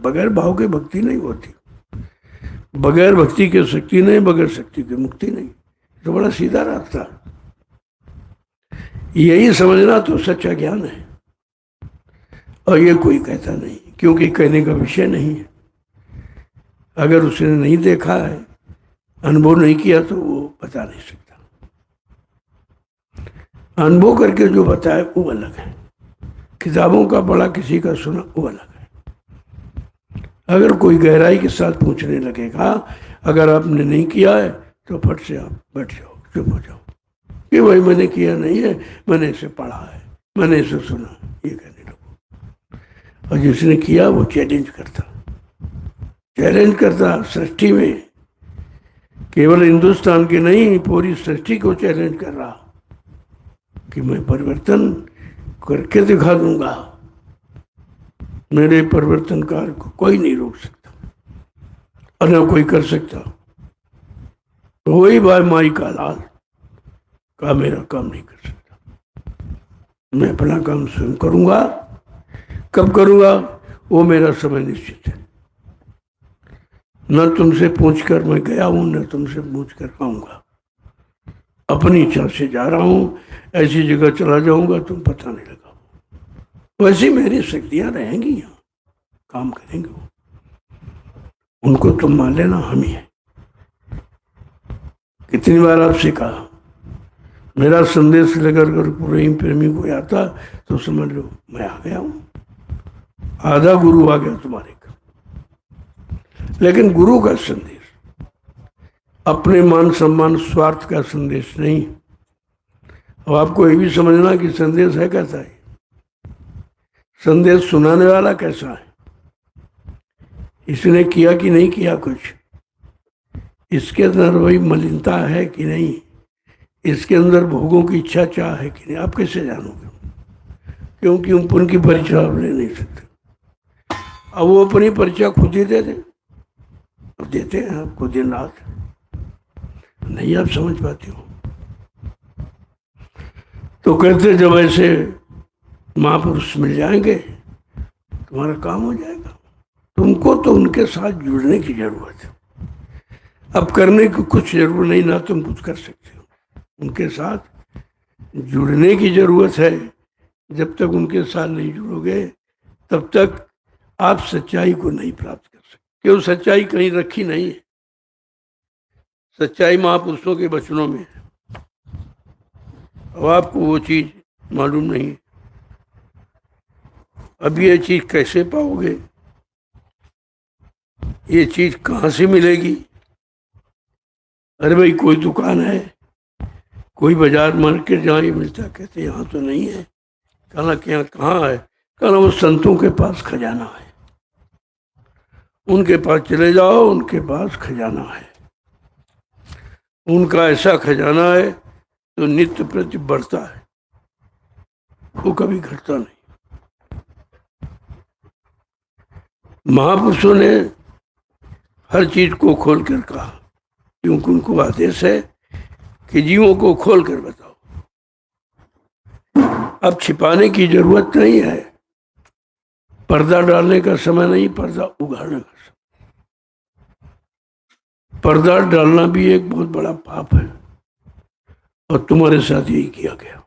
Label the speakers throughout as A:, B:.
A: बगैर भाव के भक्ति नहीं होती, बगैर भक्ति के शक्ति नहीं, बगैर शक्ति के मुक्ति नहीं। तो बड़ा सीधा रास्ता, यही समझना तो सच्चा ज्ञान है। और ये कोई कहता नहीं, क्योंकि कहने का विषय नहीं है। अगर उसने नहीं देखा है, अनुभव नहीं किया, तो वो बता नहीं सकता। अनुभव करके जो बताए वो अलग है, किताबों का पढ़ा, किसी का सुना, वो अलग है। अगर कोई गहराई के साथ पूछने लगेगा, अगर आपने नहीं किया है तो फट से आप बैठ जाओ, चुप हो जाओ कि भाई मैंने किया नहीं है, मैंने इसे पढ़ा है, मैंने इसे सुना, ये कहने लगो। और जिसने किया वो चैलेंज करता सृष्टि में, केवल हिंदुस्तान की नहीं, पूरी सृष्टि को चैलेंज कर रहा कि मैं परिवर्तन करके दिखा दूंगा, मेरे परिवर्तनकार को कोई नहीं रोक सकता और न कोई कर सकता। तो वही भाई माई का लाल का मेरा काम नहीं कर सकता, मैं अपना काम स्वयं करूंगा। कब करूंगा? वो मेरा समय निश्चित है। न तुमसे पूछकर मैं गया हूं, न तुमसे पूछकर आऊंगा। अपनी इच्छा से जा रहा हूं, ऐसी जगह चला जाऊंगा तुम पता नहीं लगा। वैसी मेरी शक्तियां रहेंगी, यहाँ काम करेंगे वो। उनको तुम मान लेना, हम ही है। कितनी बार आपसे कहा, मेरा संदेश लेकर कर पूरे प्रेमी को आता तो समझ लो मैं आ गया हूं, आधा गुरु आ गया तुम्हारे का। लेकिन गुरु का संदेश अपने मान सम्मान स्वार्थ का संदेश नहीं। अब आपको ये भी समझना कि संदेश है कैसा है, संदेश सुनाने वाला कैसा है, इसने किया कि नहीं किया कुछ, इसके अंदर वही मलिनता है कि नहीं, इसके अंदर भोगों की इच्छा चाह है कि नहीं, आप कैसे जानोगे? क्योंकि उनकी परीक्षा आप ले नहीं सकते। अब वो अपनी परीक्षा खुद ही देते हैं आपको दिन रात, नहीं आप समझ पाते हो। तो कहते जब ऐसे महापुरुष मिल जाएंगे तुम्हारा काम हो जाएगा। तुमको तो उनके साथ जुड़ने की जरूरत है। अब करने की कुछ जरूरत नहीं, ना तुम कुछ कर सकते हो, उनके साथ जुड़ने की जरूरत है। जब तक उनके साथ नहीं जुड़ोगे तब तक आप सच्चाई को नहीं प्राप्त कर सकते, क्यों? सच्चाई कहीं रखी नहीं है, सच्चाई महापुरुषों के वचनों में है। अब आपको वो चीज मालूम नहीं है, अब ये चीज कैसे पाओगे, ये चीज कहाँ से मिलेगी? अरे भाई कोई दुकान है, कोई बाजार मार्केट जहाँ ये मिलता, कहते यहाँ तो नहीं है। कहना कि यहाँ कहाँ है? कहना वो संतों के पास खजाना है, उनके पास चले जाओ, उनके पास खजाना है। उनका ऐसा खजाना है तो नित्य प्रति बढ़ता है, वो कभी घटता नहीं। महापुरुषों ने हर चीज को खोल कर कहा, क्योंकि उनको आदेश है कि जीवों को खोल कर बताओ। अब छिपाने की जरूरत नहीं है, पर्दा डालने का समय नहीं, पर्दा उघाड़ने का समय। पर्दा डालना भी एक बहुत बड़ा पाप है, और तुम्हारे साथ यही किया गया।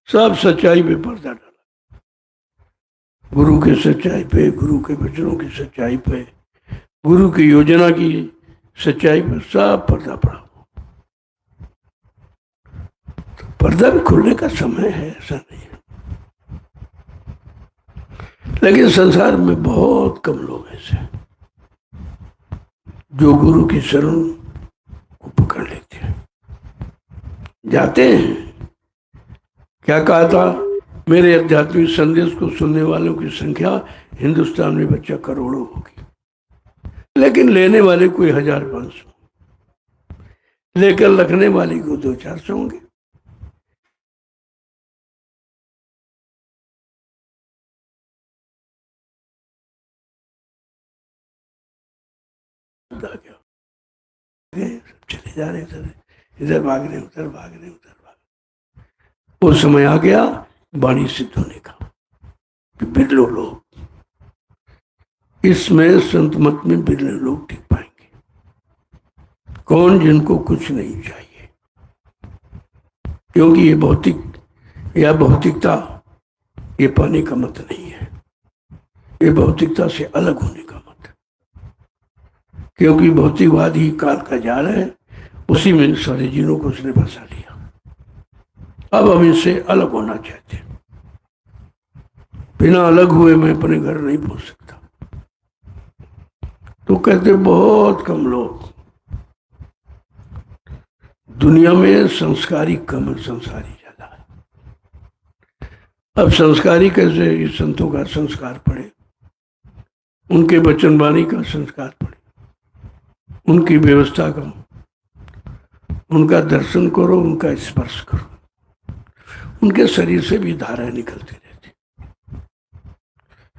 A: सब सच्चाई पे पर्दा डाला, गुरु के सच्चाई पे, गुरु के वचनों की सच्चाई पे, गुरु की योजना की सच्चाई पर सब पर्दा पड़ा। तो पर्दा भी खुलने का समय है, ऐसा नहीं है। लेकिन संसार में बहुत कम लोग ऐसे जो गुरु की शरण को पकड़ लेते हैं, जाते हैं। क्या कहा था? मेरे आध्यात्मिक संदेश को सुनने वालों की संख्या हिंदुस्तान में बच्चा करोड़ों होगी, लेकिन लेने वाले कोई 1000-500, लेकर रखने वाले को 200-400 होंगे। चले जा रहे, इधर भाग रहे, उधर भाग रहे, उधर भाग रहे। वो समय आ गया वाणी सिद्ध होने का, बिरलो लोग इसमें संत मत में बिरले लोग टिक पाएंगे। कौन जिनको कुछ नहीं चाहिए, क्योंकि ये भौतिक या भौतिकता ये पाने का मत नहीं है, ये भौतिकता से अलग होने का मत है। क्योंकि भौतिकवाद ही काल का जाल है, उसी में सारे जीनों को उसने फंसा लिया। अब हम इससे अलग होना चाहते हैं। बिना अलग हुए मैं अपने घर नहीं पहुंच सकता। तो कहते बहुत कम लोग दुनिया में संस्कारी कम है, संसारी ज्यादा है। अब संस्कारी कैसे? इस संतों का संस्कार पड़े, उनके वचन वाणी का संस्कार पड़े, उनकी व्यवस्था का, उनका दर्शन करो, उनका स्पर्श करो। उनके शरीर से भी धाराएं निकलती रहती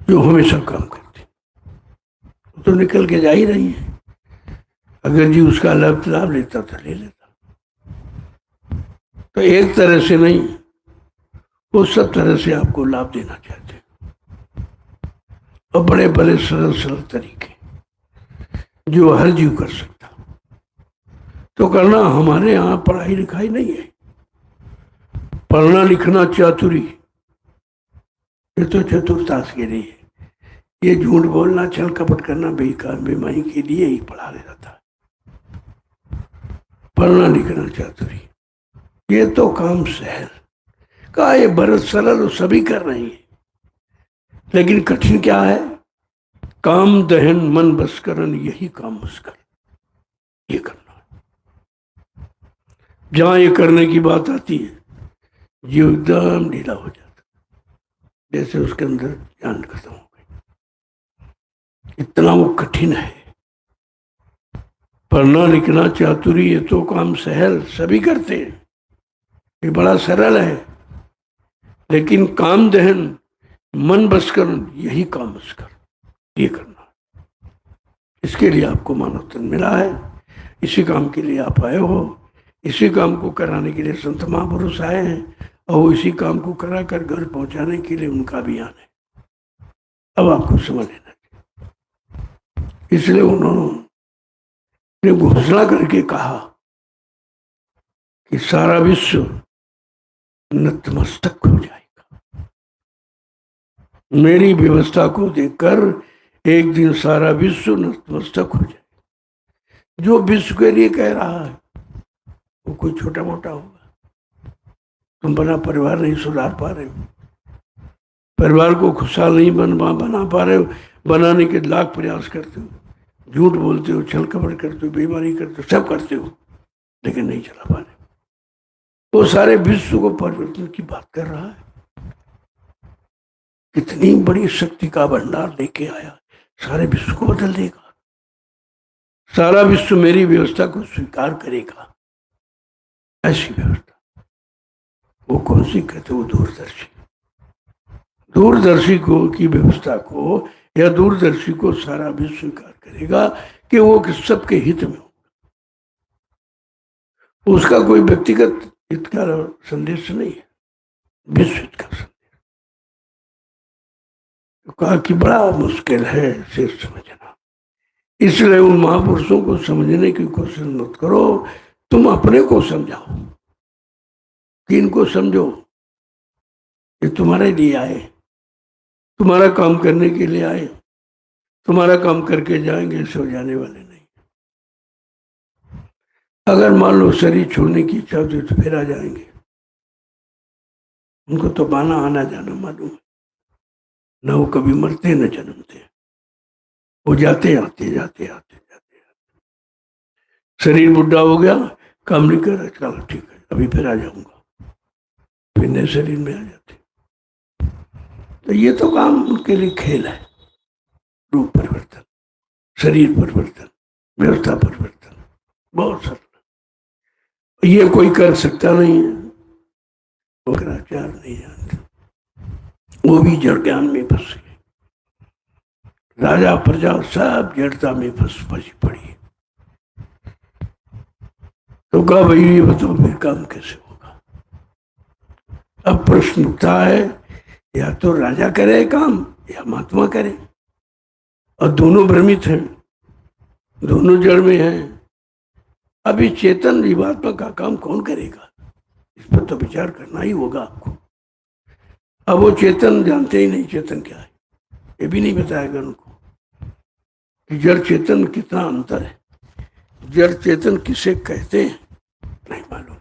A: जो हमेशा काम करती, तो निकल के जा ही रही है। अगर जी उसका लाभ लेता तो ले लेता। तो एक तरह से नहीं, वो सब तरह से आपको लाभ देना चाहते हैं, और बड़े बड़े सरल सरल तरीके जो हर जीव कर सकता। तो करना हमारे यहाँ पढ़ाई लिखाई नहीं है, पढ़ना लिखना चातुरी, ये तो चतुर्थास के लिए। ये झूठ बोलना, छल कपट करना बेकार बेमानी के लिए ही पढ़ा जाता है। पढ़ना लिखना चातुरी, ये तो काम सहल का, ये भरत सरल सभी कर रहे हैं। लेकिन कठिन क्या है? काम दहन मन बस करन, यही काम मुश्किल ये करना है। जहां ये करने की बात आती है, जीव एकदम ढीला हो जाता, जैसे उसके अंदर जान खत्म हो गई। इतना वो कठिन है। पढ़ना लिखना चातुरी, ये तो काम सहल सभी करते हैं, ये बड़ा सरल है। लेकिन काम दहन मन बस कर, यही काम बस कर ये करना। इसके लिए आपको मानव तन मिला है, इसी काम के लिए आप आए हो, इसी काम को कराने के लिए संत महापुरुष आए हैं, और इसी काम को करा कर घर पहुंचाने के लिए उनका अभियान है। अब आपको समझ लेना चाहिए। इसलिए उन्होंने घोषणा करके कहा कि सारा विश्व नतमस्तक हो जाएगा। मेरी व्यवस्था को देखकर एक दिन सारा विश्व नतमस्तक हो जाएगा। जो विश्व के लिए कह रहा है वो कोई छोटा मोटा होगा। तुम बना परिवार नहीं सुधार पा रहे हो, परिवार को खुशहाल नहीं बना पा रहे हो, बनाने के लाख प्रयास करते हो, झूठ बोलते हो, छल कपट करते हो, बेईमानी करते हो, सब करते हो, लेकिन नहीं चला पा रहे। वो सारे विश्व को परिवर्तन की बात कर रहा है। कितनी बड़ी शक्ति का भंडार लेके आया, सारे विश्व को बदल देगा। सारा विश्व मेरी व्यवस्था को स्वीकार करेगा। ऐसी व्यवस्था वो कौन सी कहते? वो दूरदर्शी। दूरदर्शी को की व्यवस्था को या दूरदर्शी को सारा विश्व स्वीकार करेगा कि वो सबके हित में हो। उसका कोई व्यक्तिगत हित का संदेश नहीं है, विश्व हित का संदेश। तो कहा कि बड़ा मुश्किल है इसे समझना। इसलिए उन महापुरुषों को समझने की कोशिश मत करो, तुम अपने को समझाओ। कि इनको समझो, ये तुम्हारे लिए आए, तुम्हारा काम करने के लिए आए, तुम्हारा काम करके जाएंगे, सो जाने वाले नहीं। अगर मान लो शरीर छोड़ने की इच्छा होती तो फिर आ जाएंगे। उनको तो बाना आना जाना मालूम है, न वो कभी मरते न जन्मते, वो जाते आते जाते आते जाते आते। शरीर बुढ़ा हो गया, काम नहीं कर रहा, चलो ठीक है अभी फिर आ जाऊंगा, फिर नए शरीर में आ जाते। तो ये तो काम उनके लिए खेल है। रूप परिवर्तन, शरीर परिवर्तन, व्यवस्था परिवर्तन, बहुत सरल। ये कोई कर सकता नहीं है, शंकराचार्य नहीं जानते, वो भी जड़ ज्ञान में फंस गए। राजा प्रजा सब जड़ता में फंसी पड़ी। तो कहा भाई ये बताओ फिर काम कैसे होगा? अब प्रश्न उठता है, या तो राजा करे काम या महात्मा करे, और दोनों भ्रमित हैं, दोनों जड़ में हैं। अभी चेतन जीवात्मा का काम कौन करेगा? इस पर तो विचार करना ही होगा आपको। अब वो चेतन जानते ही नहीं चेतन क्या है, ये भी नहीं बताएगा उनको कि जड़ चेतन कितना अंतर है, जड़ चेतन किसे कहते हैं, नहीं मालूम,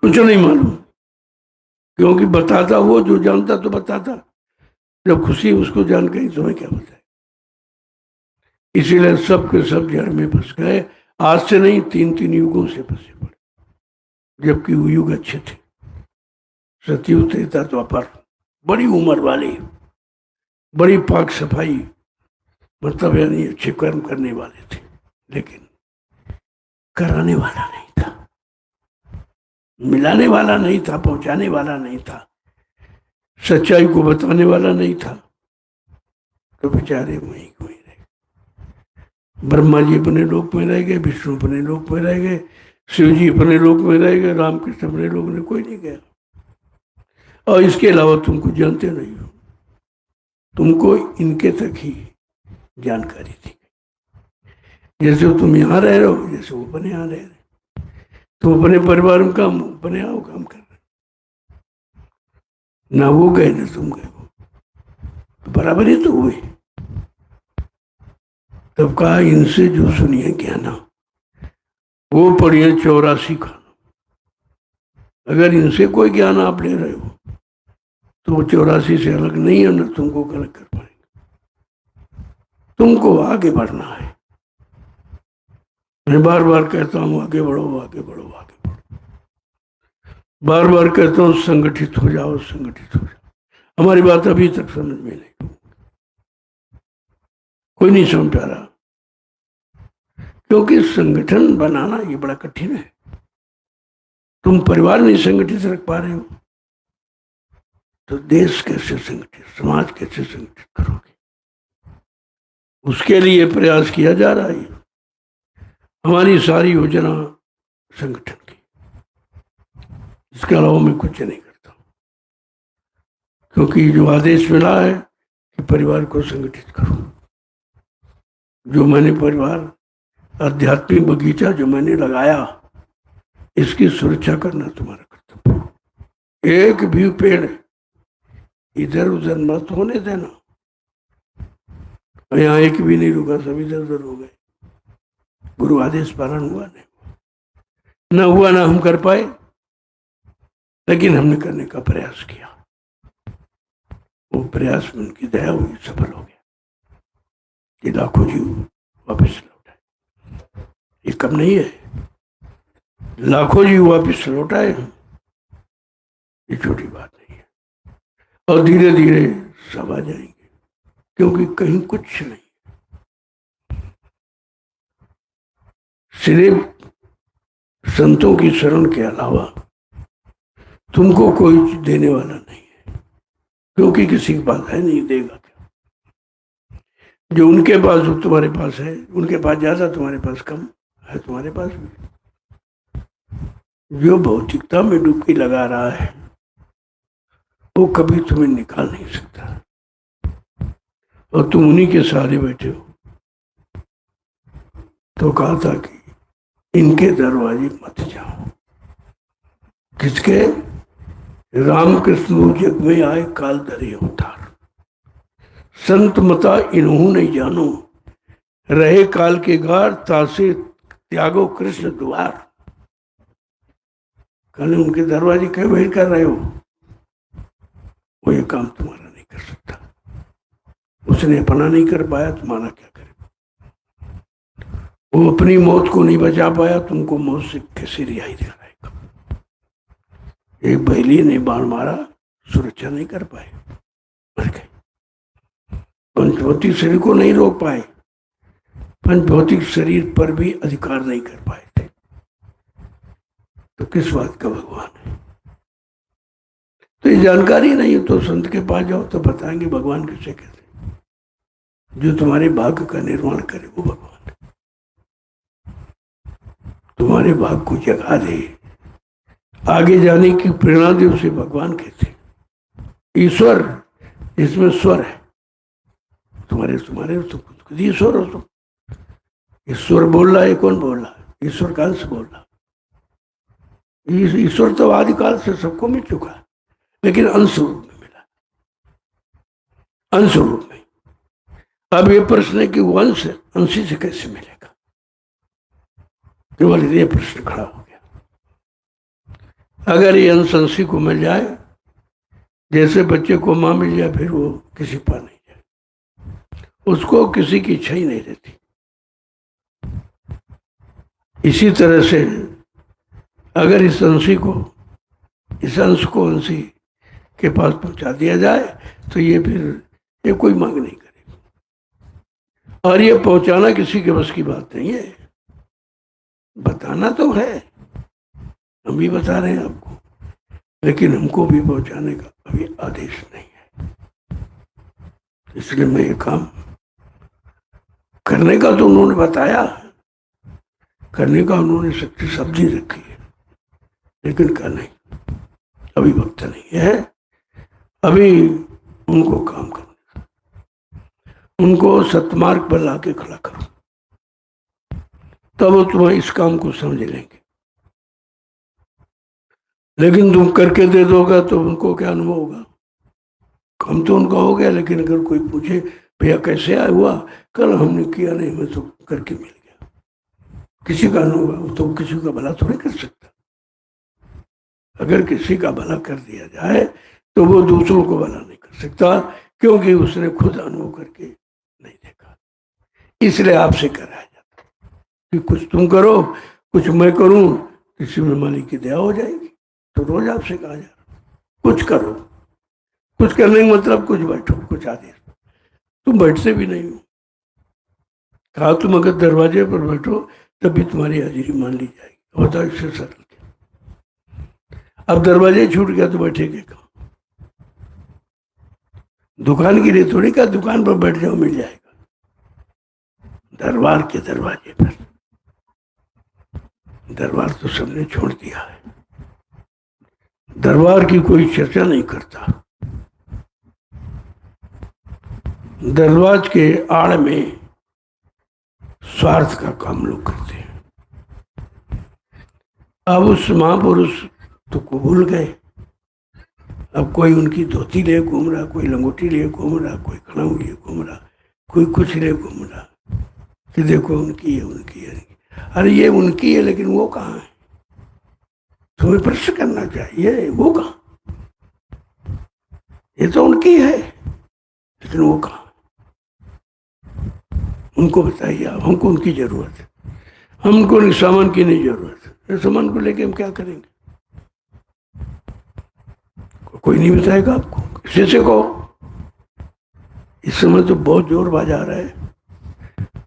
A: कुछ नहीं मालूम। क्योंकि बताता वो, जो जानता तो बताता, जब खुशी उसको जान गई तो मैं क्या बताए। इसीलिए सब के सब जड़ में फंस गए। आज से नहीं, 3-3 युगों से फंसे पड़े, जबकि वो युग अच्छे थे। सतयुग, त्रेता, द्वापर, बड़ी उम्र वाले, बड़ी पाक सफाई, मतलब यानी अच्छे कर्म करने वाले थे, लेकिन कराने वाला नहीं था, मिलाने वाला नहीं था, पहुंचाने वाला नहीं था, सच्चाई को बताने वाला नहीं था। तो बेचारे वहीं वहीं रहे। ब्रह्मा जी अपने लोक में रह गए, विष्णु अपने लोक में रह गए, शिव जी अपने लोक में रह गए, रामकृष्ण अपने लोक में, कोई नहीं गया। और इसके अलावा तुमको जानते नहीं हो, तुमको इनके तक ही जानकारी थी। जैसे तुम यहाँ रह रहे हो, जैसे वो अपने यहाँ रह रहे, तुम अपने परिवार में काम, अपने यहाँ काम कर रहे, ना वो गए ना तुम गए, तो बराबर ही तो हुए। तब कहा इनसे जो सुनिए ज्ञाना, वो पढ़िए 84 खाना। अगर इनसे कोई ज्ञान आप ले रहे हो तो वो 84 से अलग नहीं है, ना तुमको अलग कर पाएंगे। तुमको आगे बढ़ना है। मैं बार बार कहता हूँ आगे बढ़ो, आगे बढ़ो, आगे बढ़ो। बार बार कहता हूँ संगठित हो जाओ, संगठित हो जाओ। हमारी बात अभी तक समझ में नहीं, कोई नहीं समझ पा रहा, क्योंकि संगठन बनाना ये बड़ा कठिन है। तुम परिवार नहीं संगठित रख पा रहे हो तो देश कैसे संगठित, समाज कैसे संगठित करोगे? उसके लिए प्रयास किया जा रहा है। हमारी सारी योजना संगठन की, इसके अलावा मैं कुछ नहीं करता, क्योंकि जो आदेश मिला है कि परिवार को संगठित करो, जो मैंने परिवार आध्यात्मिक बगीचा जो मैंने लगाया, इसकी सुरक्षा करना तुम्हारा कर्तव्य। एक भी पेड़ इधर उधर मत होने देना। यहाँ एक भी नहीं रुका, सब इधर उधर हो गए। गुरु आदेश पालन हुआ नहीं, ना हुआ, ना हम कर पाए, लेकिन हमने करने का प्रयास किया। वो प्रयास में उनकी दया हुई, सफल हो गया कि लाखों जीव वापस लौटाए। ये कम नहीं है, लाखों जीव वापस लौटाए, ये छोटी बात नहीं है। और धीरे धीरे सब आ जाएंगे, क्योंकि कहीं कुछ नहीं, सिर्फ संतों की शरण के अलावा तुमको कोई देने वाला नहीं है, क्योंकि किसी के पास है नहीं, देगा क्या? जो उनके पास हो तुम्हारे पास है, उनके पास ज्यादा, तुम्हारे पास कम है, तुम्हारे पास भी। जो भौतिकता में डुबकी लगा रहा है वो कभी तुम्हें निकाल नहीं सकता, और तुम उन्हीं के सहारे बैठे हो। तो कहा था कि इनके दरवाजे मत जाओ। किसके? रामकृष्ण जग में आए काल धरे अवतार, संत मता इन्हों नहीं जानो, रहे काल के गार, तासे त्यागो कृष्ण द्वार। कहने उनके दरवाजे क्यों बहिर कर रहे हो? वो ये काम तुम्हारा नहीं कर सकता, उसने अपना नहीं कर पाया, तुम्हारा क्या करे? वो अपनी मौत को नहीं बचा पाया, तुमको मौत से कैसे रिहाई दिलाएगा? एक बहेली ने बाण मारा, सुरक्षा नहीं कर पाए, मर गए। पंचभौतिक शरीर को नहीं रोक पाए, पंचभौतिक शरीर पर भी अधिकार नहीं कर पाए थे, तो किस बात का भगवान है? तो ये जानकारी नहीं है तो संत के पास जाओ तो बताएंगे भगवान किसे कहते हैं। जो तुम्हारे भाग्य का निर्माण करे वो भगवान है, तुम्हारे भाग्य को जगा दे, आगे जाने की प्रेरणा दे, उसे भगवान कहते हैं। ईश्वर जिसमें स्वर है, तुम्हारे तुम्हारे तो खुद ही ईश्वर हो तुम। ईश्वर बोल रहा है, कौन बोल रहा है? ईश्वर काल से बोल रहा है। ईश्वर तो आदिकाल से सबको मिल चुका है, लेकिन अंश रूप में मिला, अंश रूप में। अब ये प्रश्न है कि वो अंश अंशी से कैसे मिलेगा? केवल ये प्रश्न खड़ा हो गया। अगर ये अंश अंशी को मिल जाए, जैसे बच्चे को मां मिल जाए, फिर वो किसी पर नहीं जाए, उसको किसी की इच्छा ही नहीं रहती। इसी तरह से अगर इस अंशी को, इस अंश को अंशी के पास पहुंचा दिया जाए, तो ये फिर ये कोई मांग नहीं करेगा। और ये पहुंचाना किसी के बस की बात नहीं है, बताना तो है, हम भी बता रहे हैं आपको, लेकिन हमको भी पहुंचाने का अभी आदेश नहीं है। इसलिए मैं ये काम करने का तो उन्होंने बताया, करने का उन्होंने शक्ति सब्जी रखी है, लेकिन कर नहीं, अभी वक्त नहीं है। अभी उनको काम करने, उनको सतमार्ग पर लाके खड़ा करो, तब वो तुम्हें इस काम को समझ लेंगे। लेकिन तुम करके दे दोगा तो उनको क्या अनुभव होगा? काम तो उनका हो गया, लेकिन अगर कोई पूछे भैया कैसे आया हुआ, कल हमने किया नहीं, मैं तो करके मिल गया, किसी का अनुभव, तो किसी का भला थोड़ी कर सकता। अगर किसी का भला कर दिया जाए तो वो दूसरों को भला नहीं कर सकता, क्योंकि उसने खुद अनुभव करके नहीं देखा। इसलिए आपसे कराया जाता कि कुछ तुम करो, कुछ मैं करूं, किसी में मालिक की दया हो जाएगी। तो रोज आपसे कहा जा रहा कुछ करो, कुछ करने का मतलब कुछ बैठो, कुछ आदेश। तुम बैठते भी नहीं हो। कहा तुम अगर दरवाजे पर बैठो तब भी तुम्हारी हाजिरी मान ली जाएगी। होता इससे सरल क्या? अब दरवाजे छूट गया तो बैठेंगे कहाँ? दुकान के लिए थोड़ी, का दुकान पर बैठ जाओ मिल जाएगा, दरबार के दरवाजे पर। दरबार तो सबने छोड़ दिया है, दरबार की कोई चर्चा नहीं करता। दरबार के आड़ में स्वार्थ का काम लोग करते हैं। अब उस महापुरुष तो को भूल गए। अब कोई उनकी धोती लिए घूम रहा, कोई लंगोटी लिए घूम रहा, कोई खड़ाऊ लिए घूम रहा, कोई कुछ लिए घूम रहा कि देखो उनकी है, उनकी है। अरे ये उनकी है, लेकिन वो कहाँ है? तुम्हें प्रश्न करना चाहिए, वो कहाँ? ये तो उनकी है, लेकिन वो कहाँ? उनको बताइए आप, हमको उनकी जरूरत है, हमको सामान की नहीं जरूरत है। सामान को लेके हम क्या करेंगे? कोई नहीं बताएगा आपको, किसी से कहो। इस समय तो बहुत जोर बाजा रहा है,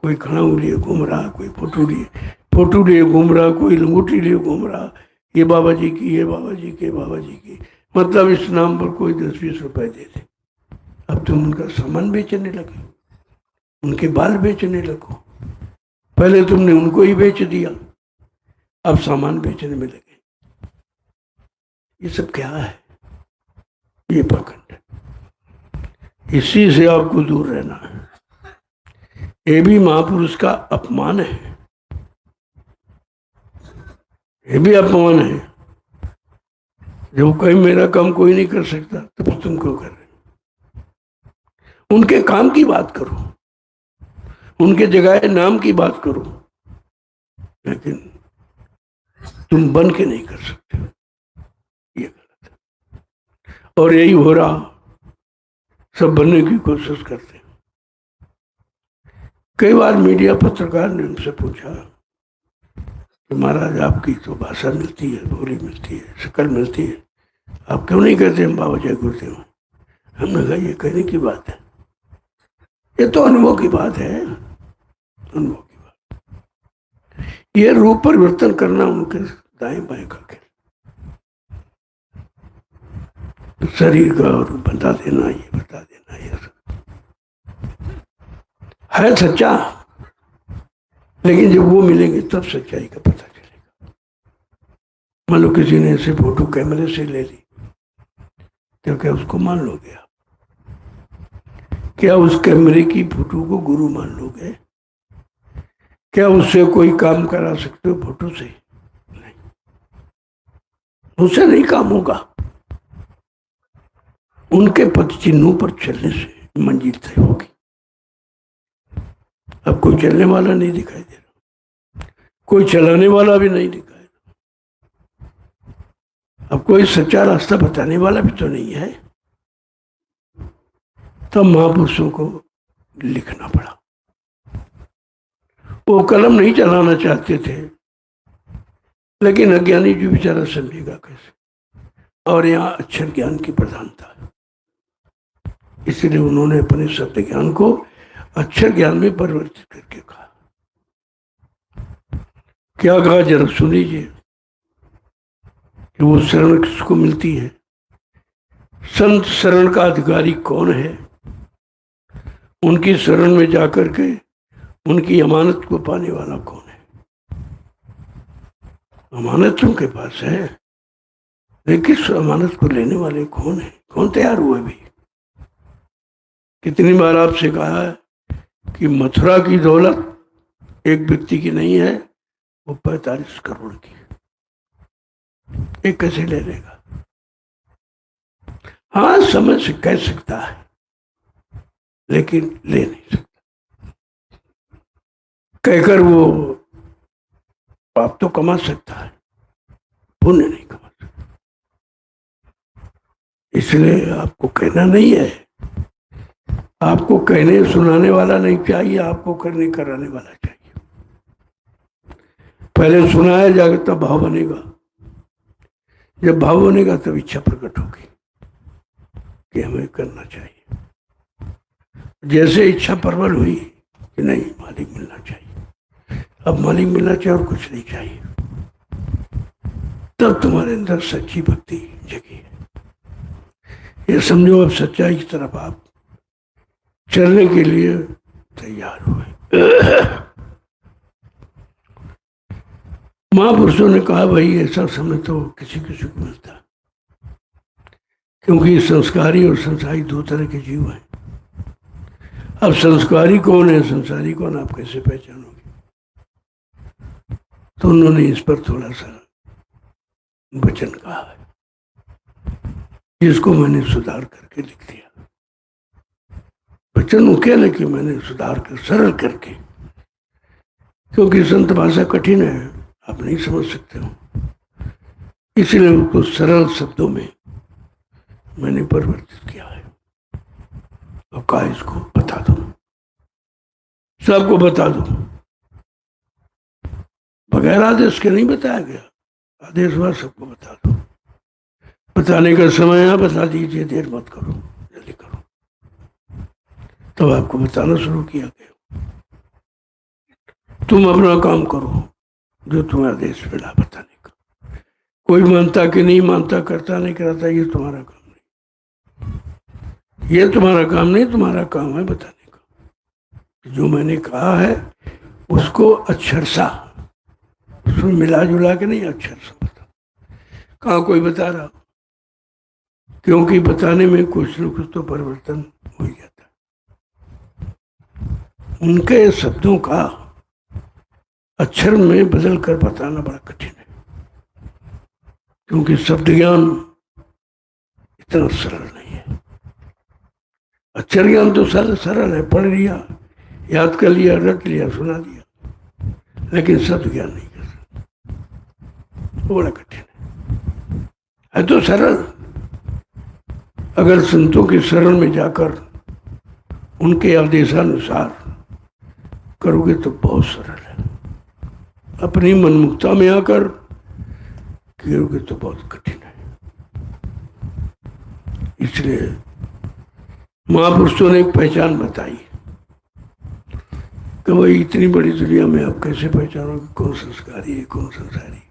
A: कोई खड़ाऊ लिए घूम रहा, कोई फोटो लिए घूम रहा, कोई लंगोटी लिए घूम रहा, ये बाबा जी की, ये बाबा जी के, बाबा जी की, मतलब इस नाम पर कोई 10-20 रुपए दे दे। अब तुम उनका सामान बेचने लगे, उनके बाल बेचने लगो। पहले तुमने उनको ही बेच दिया, अब सामान बेचने में लगे। ये सब क्या है? ये पाखंड है। इसी से आपको दूर रहना है। ये भी महापुरुष का अपमान है, ये भी अपमान है। जब कहीं मेरा काम कोई नहीं कर सकता तो फिर तुम क्यों कर रहे हो? उनके काम की बात करो, उनके जगह नाम की बात करो, लेकिन तुम बन के नहीं कर सकते। ये गलत है। और यही हो रहा, सब बनने की कोशिश करते हैं। कई बार मीडिया पत्रकार ने उनसे पूछा कि महाराज आपकी तो भाषा मिलती है, बोली मिलती है, शक्ल मिलती है, आप क्यों नहीं कहते हम बाबा जय गुरुदेव? हमने कहा ये कहने की बात है, ये तो अनुभव की बात है, अनुभव की बात। ये रूप परिवर्तन करना उनके दाएं बाएं का खेल, शरीर का और बता देना, ये बता देना, ये सब है सच्चा, लेकिन जब वो मिलेंगे तब सच्चाई का पता चलेगा। मान लो किसी ने ऐसे फोटो कैमरे से ले ली, तो क्या उसको मान लोगे आप? क्या उस कैमरे की फोटो को गुरु मान लोगे? क्या उससे कोई काम करा सकते हो फोटो से? नहीं, उससे नहीं काम होगा। उनके पद चिन्हों पर चलने से मंजिल तय होगी। अब कोई चलने वाला नहीं दिखाई दे रहा, कोई चलाने वाला भी नहीं दिखाई दे रहा, अब कोई सच्चा रास्ता बताने वाला भी तो नहीं है। तब महापुरुषों को लिखना पड़ा। वो कलम नहीं चलाना चाहते थे, लेकिन अज्ञानी जी बेचारा समझेगा कैसे? और यहाँ अक्षर ज्ञान की प्रधानता है, इसलिए उन्होंने अपने सत्य ज्ञान को अक्षर ज्ञान में परिवर्तित करके कहा। क्या कहा जरा सुन लीजिए कि वो शरण किसको मिलती है, संत शरण का अधिकारी कौन है, उनकी शरण में जाकर के उनकी अमानत को पाने वाला कौन है। अमानत उनके पास है, लेकिन इस अमानत को लेने वाले कौन है? कौन तैयार हुए भी? कितनी बार आपसे कहा है कि मथुरा की दौलत एक व्यक्ति की नहीं है, वो 45 करोड़ की। एक कैसे ले लेगा? हाँ, समझ से कह सकता है, लेकिन ले नहीं सकता। कहकर वो पाप तो कमा सकता है, पुण्य नहीं कमा सकता। इसलिए आपको कहना नहीं है, आपको कहने सुनाने वाला नहीं चाहिए, आपको करने कराने वाला चाहिए। पहले सुनाया जाएगा तब भाव बनेगा, जब भाव बनेगा तब इच्छा प्रकट होगी कि हमें करना चाहिए। जैसे इच्छा प्रबल हुई कि नहीं, मालिक मिलना चाहिए, अब मालिक मिलना चाहिए और कुछ नहीं चाहिए, तब तुम्हारे अंदर सच्ची भक्ति जगी है। ये समझो अब सच्चाई की तरफ आप चलने के लिए तैयार हुए। महापुरुषों ने कहा भाई ऐसा समय तो किसी किसी को मिलता, क्योंकि संस्कारी और संसारी दो तरह के जीव हैं। अब संस्कारी कौन है, संसारी कौन, आप कैसे पहचानोगे? तो उन्होंने इस पर थोड़ा सा वचन कहा है, जिसको मैंने सुधार करके लिख दिया। वचन क्या लिखे मैंने सुधार कर, सरल करके, क्योंकि संत भाषा कठिन है, आप नहीं समझ सकते हो, इसलिए उसको सरल शब्दों में मैंने परिवर्तित किया है। और कहा इसको बता दो, सबको बता दो। बगैर आदेश के नहीं बताया गया, आदेश हुआ सबको बता दो। बताने का समय है, बता दीजिए, देर मत करो, जल्दी करो। तब आपको बताना शुरू किया गया, तुम अपना काम करो जो तुम्हें आदेश मिला बताने का। कोई मानता कि नहीं मानता, करता नहीं कराता, ये तुम्हारा काम नहीं, ये तुम्हारा काम नहीं, तुम्हारा काम है बताने का। जो मैंने कहा है उसको अक्षरशा, उसमें मिला जुला के नहीं, अक्षरशा बता। कहाँ कोई बता रहा, क्योंकि बताने में कुछ न कुछ तो परिवर्तन हो जाता है। उनके शब्दों का अक्षर में बदल कर बताना बड़ा कठिन है, क्योंकि शब्द ज्ञान इतना सरल नहीं है। अक्षर ज्ञान तो सरल है, पढ़ लिया, याद कर लिया, रट लिया, सुना दिया, लेकिन शब्द ज्ञान नहीं कर सकते, वो बड़ा कठिन है तो सरल। अगर संतों के शरण में जाकर उनके आदेशानुसार करोगे तो बहुत सरल है, अपनी मनमुक्ता में आकर करोगे तो बहुत कठिन है। इसलिए महापुरुषों ने एक पहचान बताई कि भाई इतनी बड़ी दुनिया में आप कैसे पहचानोगे कौन संस्कारी है कौन संसारी?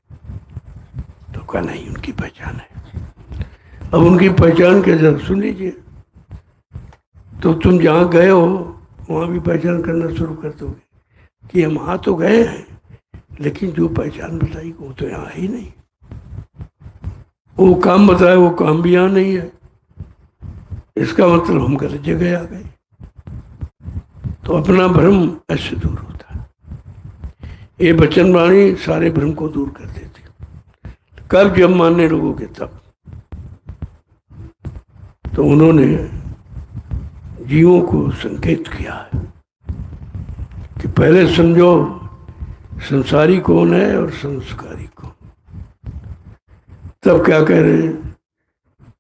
A: तो कहा नहीं, उनकी पहचान है। अब उनकी पहचान क्या, जरा सुन लीजिए। तो तुम जहाँ गए हो वहाँ भी पहचान करना शुरू कर दोगे कि हम वहाँ तो गए हैं, लेकिन जो पहचान बताई वो तो यहाँ ही नहीं। वो काम बताया, वो काम भी यहाँ नहीं है। इसका मतलब हम गलत जगह आ गए। तो अपना भ्रम ऐसे दूर होता है। ये वचन वाणी सारे भ्रम को दूर कर देती। कब? जब मानने लोगोगे तब। तो उन्होंने जीवों को संकेत किया है कि पहले समझो संसारी कौन है और संस्कारी कौन। तब क्या कह रहे हैं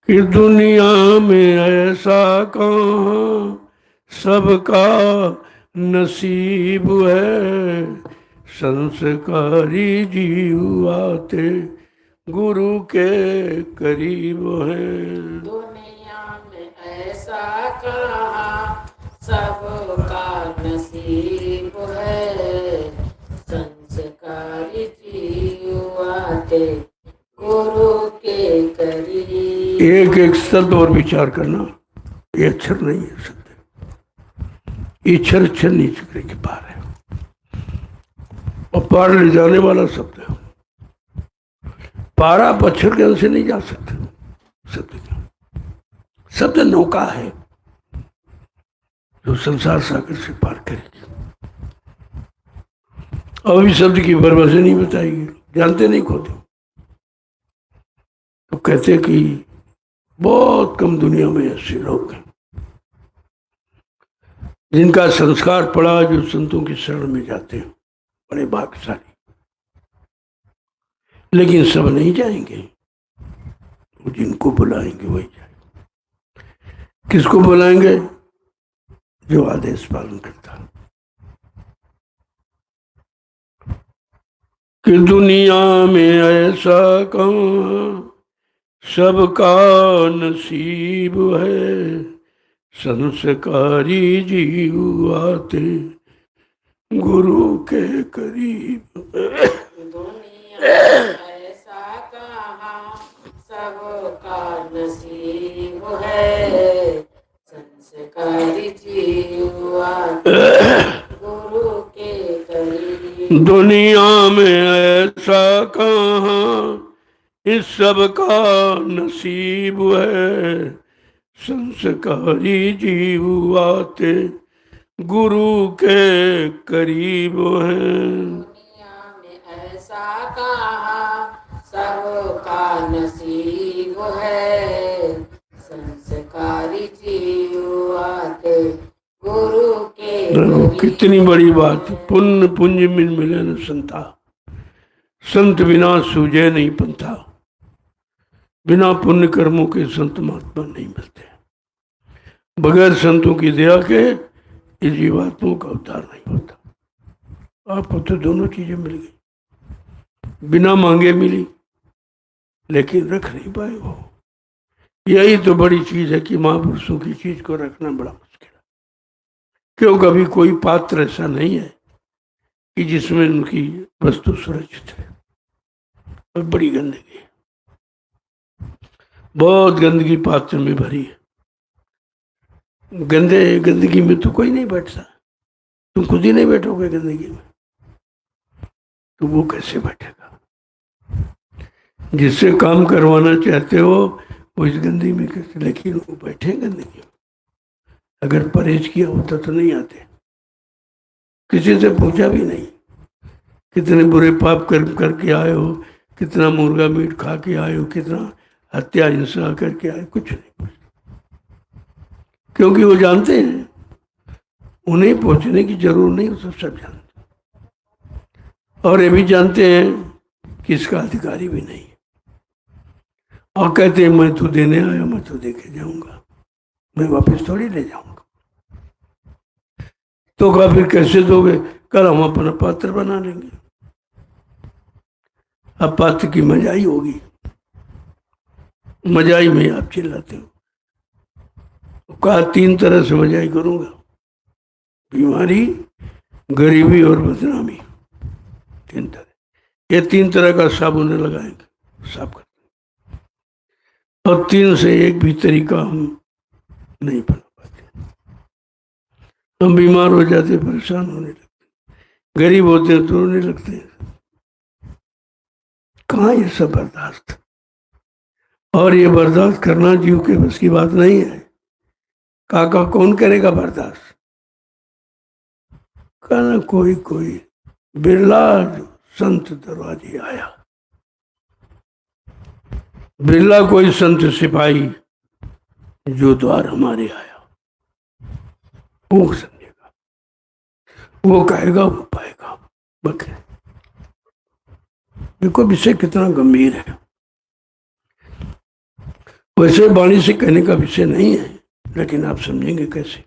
A: कि दुनिया में ऐसा कहाँ सबका नसीब है, संस्कारी जीव आते गुरु के करीब हैं।
B: दुनिया में ऐसा कहाँ सबका नसीब है, संस्कारी जीव आते गुरु के करीब।
A: एक एक शब्द और विचार करना, ये अक्षर नहीं है शब्द, ये अक्षर नहीं चुके के पार है और पार ले जाने वाला शब्द है। पार आप अक्षर के अंदर से नहीं जा सकते। शब्द नौका है जो संसार सागर से पार करेगी। अभी शब्द की परिभाषा नहीं बताएगी, जानते नहीं खोते। तो कहते कि बहुत कम दुनिया में ऐसे लोग हैं जिनका संस्कार पड़ा, जो संतों की शरण में जाते हैं, बड़े भाग्यशाली। लेकिन सब नहीं जाएंगे, वो जिनको बुलाएंगे वही जाएंगे। किसको बुलाएंगे? जो आदेश पालन करता है। कि दुनिया में ऐसा कौन सबका नसीब है, संस्कारी जीव आते गुरु के करीब।
B: दुनिया में ऐसा कहाँ सबका नसीब है, संस्कारी जीव आते गुरु के करीब।
A: दुनिया में ऐसा कहाँ इस सब का नसीब है, संस्कारी जीव आते गुरु के करीब हैं।
B: दुनिया में ऐसा कहाँ सबका नसीब है, संस्कारी जीव आते गुरु के करीब।
A: कितनी बड़ी बात। पुण्य पुंज मिल मिले न संता, संत बिना सूझे नहीं पंथा। बिना पुण्य कर्मों के संत महात्मा नहीं मिलते। बगैर संतों की दया के इस जीवात्माओं का उद्धार नहीं होता। आपको तो दोनों चीजें मिल गई, बिना मांगे मिली, लेकिन रख नहीं पाए वो। यही तो बड़ी चीज है कि महापुरुषों की चीज को रखना बड़ा मुश्किल है। क्यों? कभी कोई पात्र ऐसा नहीं है कि जिसमें उनकी वस्तु सुरक्षित है। और बड़ी गंदगी है, बहुत गंदगी पात्र में भरी है। गंदगी में तो कोई नहीं बैठता। तुम खुद ही नहीं बैठोगे गंदगी में, तो वो कैसे बैठेगा? जिससे काम करवाना चाहते हो वो इस गंदगी में कैसे? लेकिन वो बैठे गंदगी में। अगर परहेज किया होता तो नहीं आते। किसी से पूछा भी नहीं कितने बुरे पाप कर्म करके आए हो, कितना मुर्गा मीट खा के आए हो, कितना हत्या हिंसा करके आए, कुछ नहीं। क्योंकि वो जानते हैं, उन्हें पूछने की जरूरत नहीं, वो सब जानते। और ये भी जानते हैं कि इसका अधिकारी भी नहीं है। और कहते हैं मैं तो देने आया, मैं तो दे के जाऊंगा, मैं वापस थोड़ी ले जाऊंगा। तो कहा फिर कैसे दोगे? कल हम अपना पात्र बना लेंगे। अब पात्र की मजाई होगी, मजाई में आप चिल्लाते हो। कहा 3 तरह से मजाई करूंगा, बीमारी, गरीबी और बदनामी। 3 तरह, ये 3 तरह का साबुन लगाएंगे, साफ कर। और 3 से एक भी तरीका हम नहीं बना पाते। हम बीमार हो जाते, परेशान होने लगते, गरीब होते हैं तो रोने लगते हैं। कहाँ ये सब बर्दाश्त? और ये बर्दाश्त करना जीव के बस की बात नहीं है। काका कौन करेगा बर्दाश्त? कहना कोई कोई बिरला जो संत दरवाजे आया, बिरला कोई संत सिपाही जो द्वार हमारे आया। वो समझेगा, वो कहेगा, वो पाएगा। बके देखो विषय कितना गंभीर है। वैसे वाणी से कहने का विषय नहीं है, लेकिन आप समझेंगे कैसे।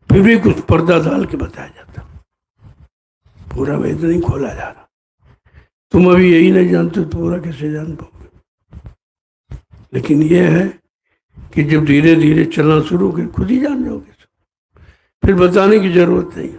A: फिर भी कुछ पर्दा डाल के बताया जाता, पूरा वेद नहीं खोला जा रहा। तुम अभी यही नहीं जानते तो पूरा कैसे जान पाओगे। लेकिन यह है कि जब धीरे धीरे चलना शुरू कर खुद ही जान जाओगे, फिर बताने की जरूरत नहीं।